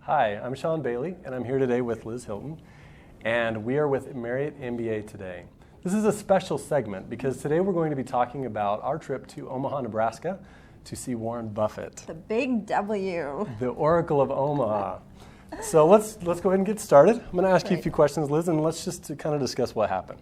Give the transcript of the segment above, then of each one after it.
Hi, I'm Sean Bailey, and I'm here today with Liz Hilton, and we are with Marriott MBA today. This is a special segment because today we're going to be talking about our trip to Omaha, Nebraska to see Warren Buffett. The big W. The Oracle of Omaha. So let's go ahead and get started. I'm going to ask you a few questions, Liz, and let's just kind of discuss what happened.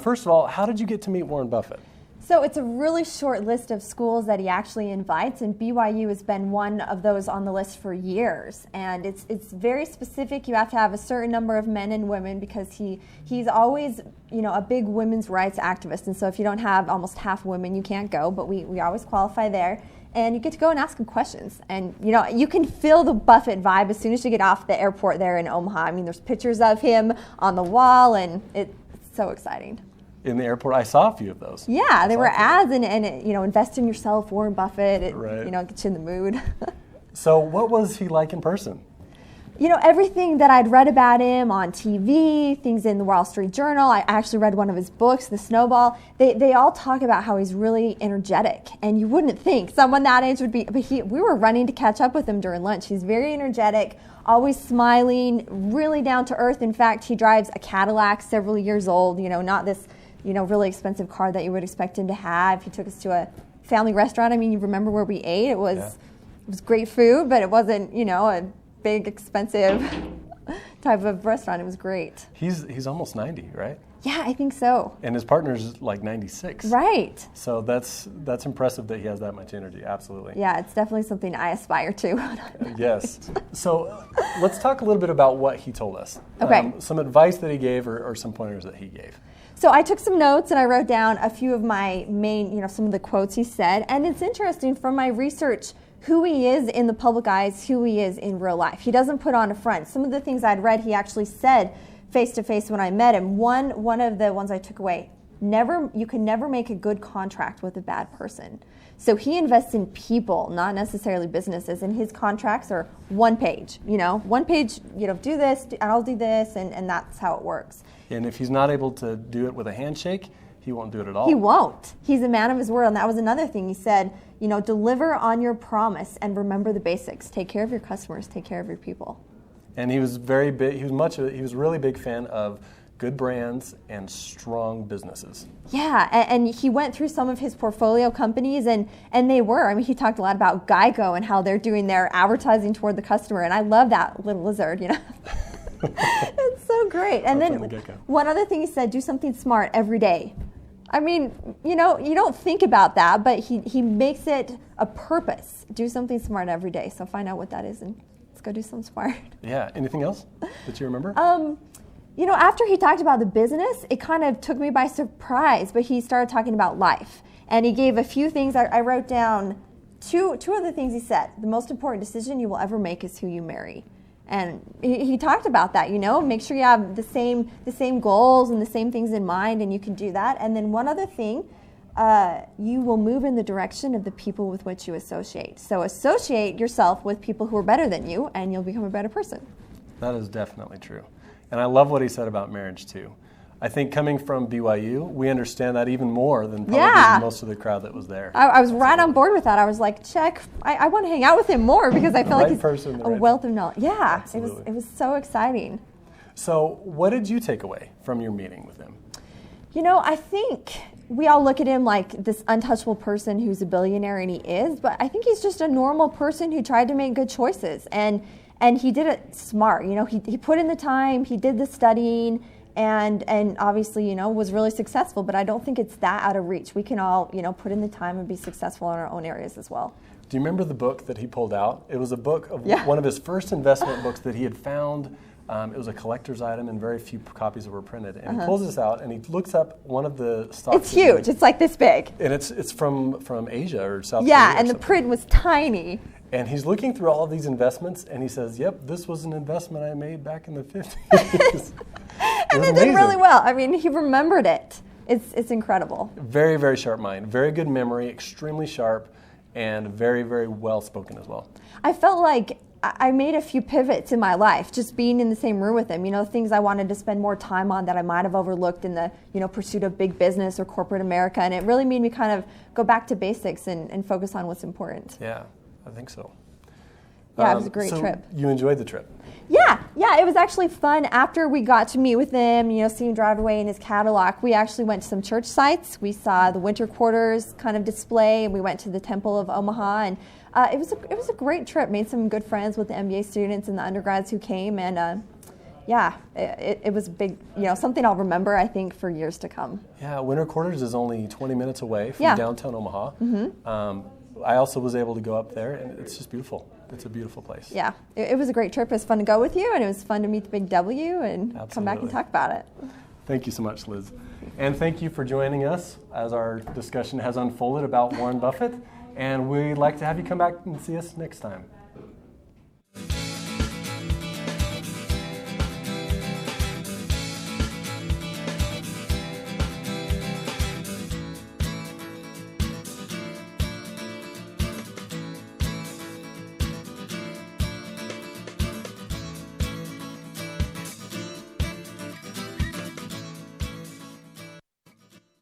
First of all, how did you get to meet Warren Buffett? So it's a really short list of schools that he actually invites, and BYU has been one of those on the list for years. And it's very specific. You have to have a certain number of men and women because he's always, a big women's rights activist. And so if you don't have almost half women, you can't go. But we always qualify there. And you get to go and ask him questions. And, you can feel the Buffett vibe as soon as you get off the airport there in Omaha. I mean, there's pictures of him on the wall, and it's so exciting. In the airport, I saw a few of those. Yeah, they were ads, and invest in yourself, Warren Buffett. It gets you in the mood. So what was he like in person? Everything that I'd read about him on TV, things in the Wall Street Journal. I actually read one of his books, The Snowball. They all talk about how he's really energetic, and you wouldn't think someone that age would be. But we were running to catch up with him during lunch. He's very energetic, always smiling, really down to earth. In fact, he drives a Cadillac, several years old. Not this really expensive car that you would expect him to have. He took us to a family restaurant. I mean, you remember where we ate? It was great food, but it wasn't, a big, expensive type of restaurant. It was great. He's almost 90, right? Yeah, I think so. And his partner's like 96. Right. So that's impressive that he has that much energy, absolutely. Yeah, it's definitely something I aspire to. Yes. So let's talk a little bit about what he told us. Okay. Some advice that he gave or some pointers that he gave. So I took some notes and I wrote down a few of my main, some of the quotes he said. And it's interesting from my research who he is in the public eyes, who he is in real life. He doesn't put on a front. Some of the things I'd read, he actually said face to face when I met him. One of the ones I took away, you can never make a good contract with a bad person. So he invests in people, not necessarily businesses. And his contracts are one page, one page, do this, I'll do this, and that's how it works. And if he's not able to do it with a handshake, he won't do it at all. He won't. He's a man of his word. And that was another thing. He said, deliver on your promise and remember the basics. Take care of your customers. Take care of your people. And he was very big. He was a really big fan of good brands and strong businesses. Yeah, and he went through some of his portfolio companies, and they were. I mean, he talked a lot about Geico and how they're doing their advertising toward the customer. And I love that little lizard, It's so great. And then one other thing he said, do something smart every day. I mean, you don't think about that, but he makes it a purpose. Do something smart every day. So find out what that is and let's go do something smart. Yeah. Anything else that you remember? After he talked about the business, it kind of took me by surprise, but he started talking about life. And he gave a few things. I wrote down two of the things he said. The most important decision you will ever make is who you marry. And he talked about that, make sure you have the same goals and the same things in mind, and you can do that. And then one other thing, you will move in the direction of the people with which you associate. So associate yourself with people who are better than you, and you'll become a better person. That is definitely true. And I love what he said about marriage, too. I think coming from BYU, we understand that even more than probably most of the crowd that was there. I was right on board with that. I was like, check. I want to hang out with him more because I feel like he's a wealth of knowledge. Yeah, it was so exciting. So what did you take away from your meeting with him? I think we all look at him like this untouchable person who's a billionaire, and he is. But I think he's just a normal person who tried to make good choices. And he did it smart. He put in the time. He did the studying. And obviously, was really successful, but I don't think it's that out of reach. We can all, put in the time and be successful in our own areas as well. Do you remember the book that he pulled out? It was a book of one of his first investment books that he had found. It was a collector's item and very few copies were printed. And he pulls this out and he looks up one of the stocks. It's huge. It's like this big. And it's from Asia or South Korea. Yeah, and the print was tiny. And he's looking through all of these investments and he says, yep, this was an investment I made back in the 50s. And it did really well. I mean, he remembered it. It's incredible. Very, very sharp mind. Very good memory, extremely sharp, and very, very well spoken as well. I felt like I made a few pivots in my life just being in the same room with him. Things I wanted to spend more time on that I might have overlooked in the, pursuit of big business or corporate America. And it really made me kind of go back to basics and focus on what's important. Yeah, I think so. Yeah, it was a great so trip. You enjoyed the trip? Yeah, it was actually fun. After we got to meet with him, see him drive away in his Cadillac, we actually went to some church sites. We saw the winter quarters kind of display, and we went to the Temple of Omaha, and it was a great trip. Made some good friends with the MBA students and the undergrads who came, and it was big, something I'll remember, I think, for years to come. Yeah, winter quarters is only 20 minutes away from downtown Omaha. Mm-hmm. I also was able to go up there, and it's just beautiful. It's a beautiful place. Yeah, it was a great trip. It was fun to go with you, and it was fun to meet the big W and Absolutely. come back and talk about it. Thank you so much, Liz. And thank you for joining us as our discussion has unfolded about Warren Buffett. And we'd like to have you come back and see us next time.